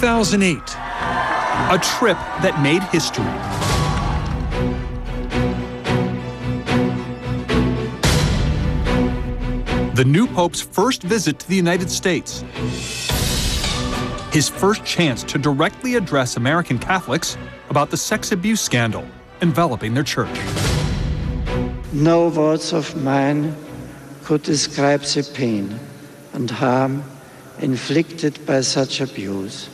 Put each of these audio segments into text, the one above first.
2008, a trip that made history. The new Pope's first visit to the United States. His first chance to directly address American Catholics about the sex abuse scandal enveloping their church. No words of mine could describe the pain and harm inflicted by such abuse.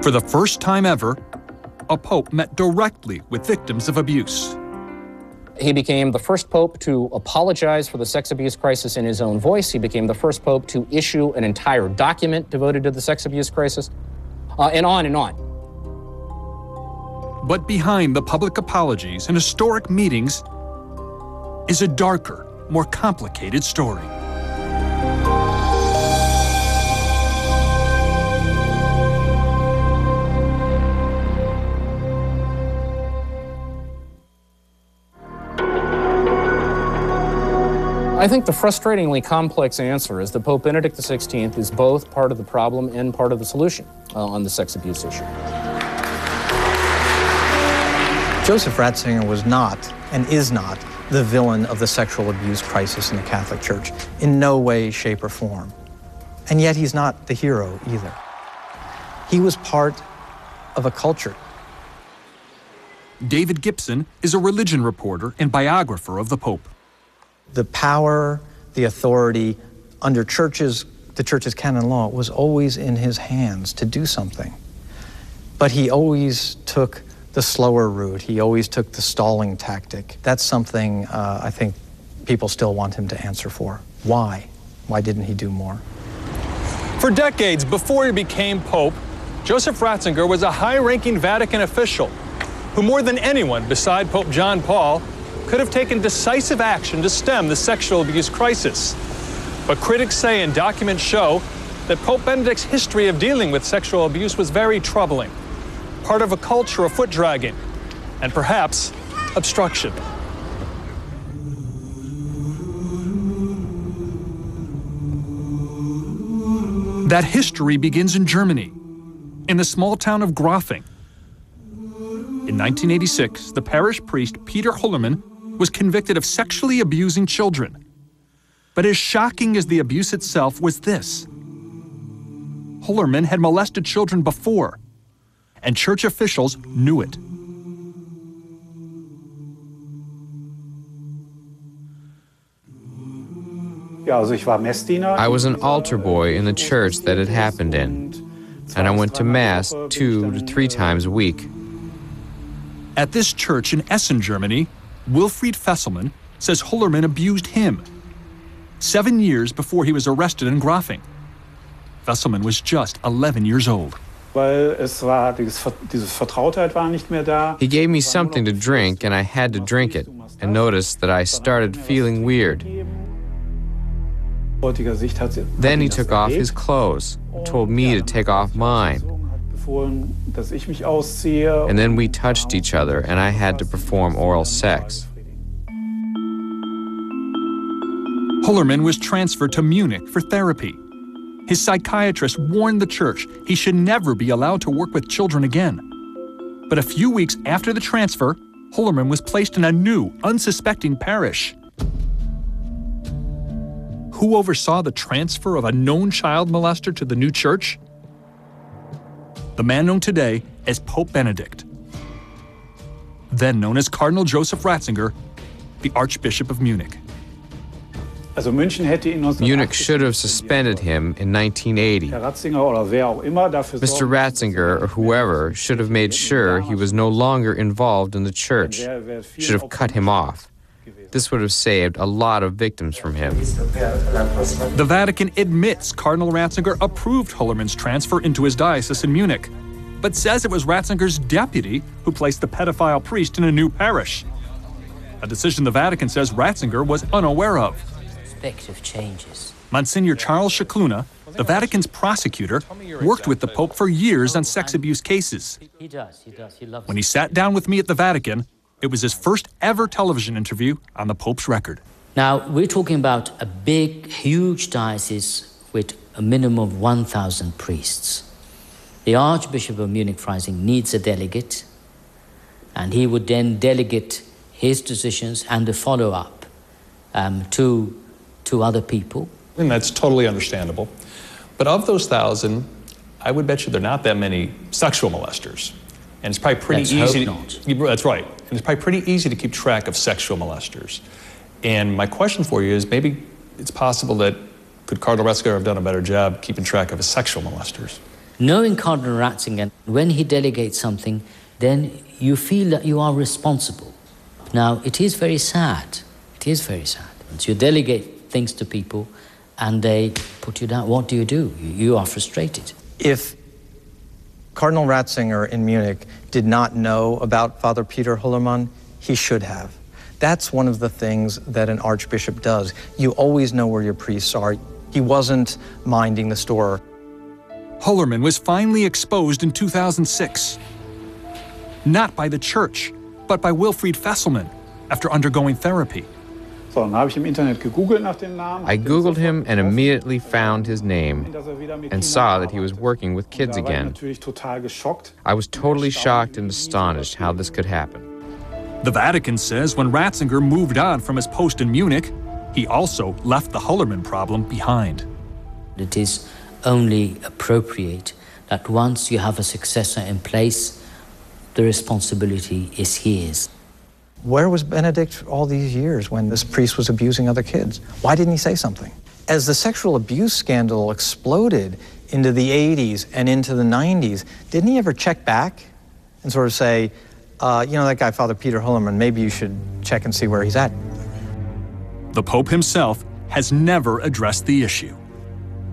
For the first time ever, a pope met directly with victims of abuse. He became the first pope to apologize for the sex abuse crisis in his own voice. He became the first pope to issue an entire document devoted to the sex abuse crisis, and on and on. But behind the public apologies and historic meetings is a darker, more complicated story. I think the frustratingly complex answer is that Pope Benedict XVI is both part of the problem and part of the solution on the sex abuse issue. Joseph Ratzinger was not, and is not, the villain of the sexual abuse crisis in the Catholic Church, in no way, shape, or form. And yet he's not the hero either. He was part of a culture. David Gibson is a religion reporter and biographer of the Pope. The power, the authority under the church's canon law was always in his hands to do something. But he always took the slower route. He always took the stalling tactic. That's something I think people still want him to answer for. Why? Why didn't he do more? For decades before he became Pope, Joseph Ratzinger was a high-ranking Vatican official who, more than anyone beside Pope John Paul, could have taken decisive action to stem the sexual abuse crisis. But critics say and documents show that Pope Benedict's history of dealing with sexual abuse was very troubling, part of a culture of foot-dragging, and perhaps obstruction. That history begins in Germany, in the small town of Grafing. In 1986, the parish priest Peter Hullermann was convicted of sexually abusing children. But as shocking as the abuse itself was this: Hullermann had molested children before, and church officials knew it. I was an altar boy in the church that it happened in, and I went to Mass 2 to 3 times a week. At this church in Essen, Germany, Wilfried Fesselmann says Hullermann abused him 7 years before he was arrested in Grafing. Fesselmann was just 11 years old. He gave me something to drink, and I had to drink it, and noticed that I started feeling weird. Then he took off his clothes, told me to take off mine. And then we touched each other, and I had to perform oral sex. Hullermann was transferred to Munich for therapy. His psychiatrist warned the church he should never be allowed to work with children again. But a few weeks after the transfer, Hullermann was placed in a new, unsuspecting parish. Who oversaw the transfer of a known child molester to the new church? The man known today as Pope Benedict, then known as Cardinal Joseph Ratzinger, the Archbishop of Munich. Munich should have suspended him in 1980. Mr. Ratzinger, or whoever, should have made sure he was no longer involved in the church, should have cut him off. This would have saved a lot of victims from him. The Vatican admits Cardinal Ratzinger approved Hullermann's transfer into his diocese in Munich, but says it was Ratzinger's deputy who placed the pedophile priest in a new parish, a decision the Vatican says Ratzinger was unaware of. Changes. Monsignor Charles Scicluna, the Vatican's prosecutor, worked with the Pope for years on sex abuse cases. He does. He loves When he sat down with me at the Vatican, it was his first ever television interview on the Pope's record. Now, we're talking about a big, huge diocese with a minimum of 1,000 priests. The Archbishop of Munich-Freising needs a delegate, and he would then delegate his decisions and the follow-up to other people. And that's totally understandable. But of those 1,000, I would bet you there are not that many sexual molesters. And it's probably pretty easy. That's right. And it's probably pretty easy to keep track of sexual molesters. And my question for you is, maybe it's possible that could Cardinal Ratzinger have done a better job keeping track of his sexual molesters? Knowing Cardinal Ratzinger, when he delegates something, then you feel that you are responsible. Now, it is very sad. It is very sad. You delegate things to people and they put you down. What do? You are frustrated. If Cardinal Ratzinger in Munich did not know about Father Peter Hullermann, he should have. That's one of the things that an archbishop does. You always know where your priests are. He wasn't minding the store. Hullermann was finally exposed in 2006. Not by the church, but by Wilfried Fesselman after undergoing therapy. I Googled him and immediately found his name and saw that he was working with kids again. I was totally shocked and astonished how this could happen. The Vatican says when Ratzinger moved on from his post in Munich, he also left the Hullermann problem behind. It is only appropriate that once you have a successor in place, the responsibility is his. Where was Benedict all these years when this priest was abusing other kids? Why didn't he say something? As the sexual abuse scandal exploded into the 80s and into the 90s, didn't he ever check back and sort of say, you know, that guy, Father Peter Hullermann, maybe you should check and see where he's at? The Pope himself has never addressed the issue.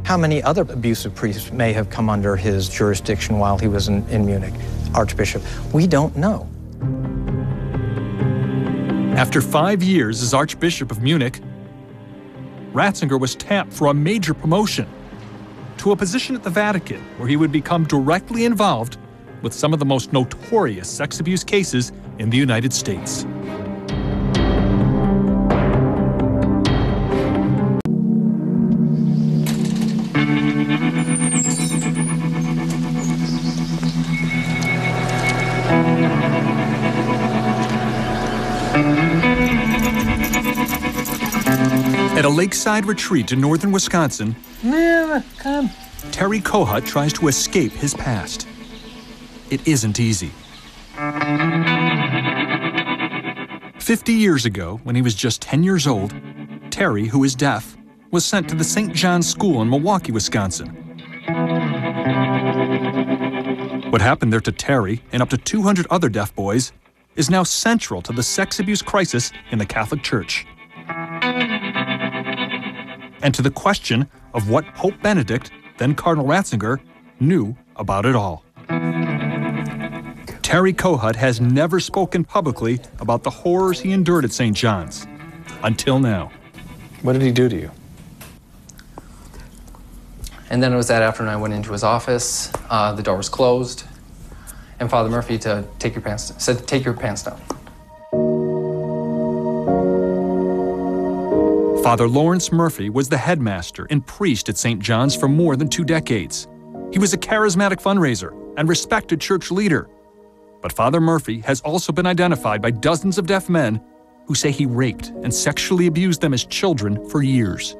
How many other abusive priests may have come under his jurisdiction while he was in Munich, Archbishop? We don't know. After 5 years as Archbishop of Munich, Ratzinger was tapped for a major promotion to a position at the Vatican where he would become directly involved with some of the most notorious sex abuse cases in the United States. At a lakeside retreat in northern Wisconsin, Terry Kohut tries to escape his past. It isn't easy. 50 years ago, when he was just 10 years old, Terry, who is deaf, was sent to the St. John's School in Milwaukee, Wisconsin. What happened there to Terry and up to 200 other deaf boys is now central to the sex abuse crisis in the Catholic Church. And to the question of what Pope Benedict, then Cardinal Ratzinger, knew about it all. Terry Kohut has never spoken publicly about the horrors he endured at St. John's, until now. What did he do to you? And then it was that afternoon I went into his office, the door was closed, and Father Murphy said, take your pants down. Father Lawrence Murphy was the headmaster and priest at St. John's for more than 2 decades. He was a charismatic fundraiser and respected church leader. But Father Murphy has also been identified by dozens of deaf men who say he raped and sexually abused them as children for years.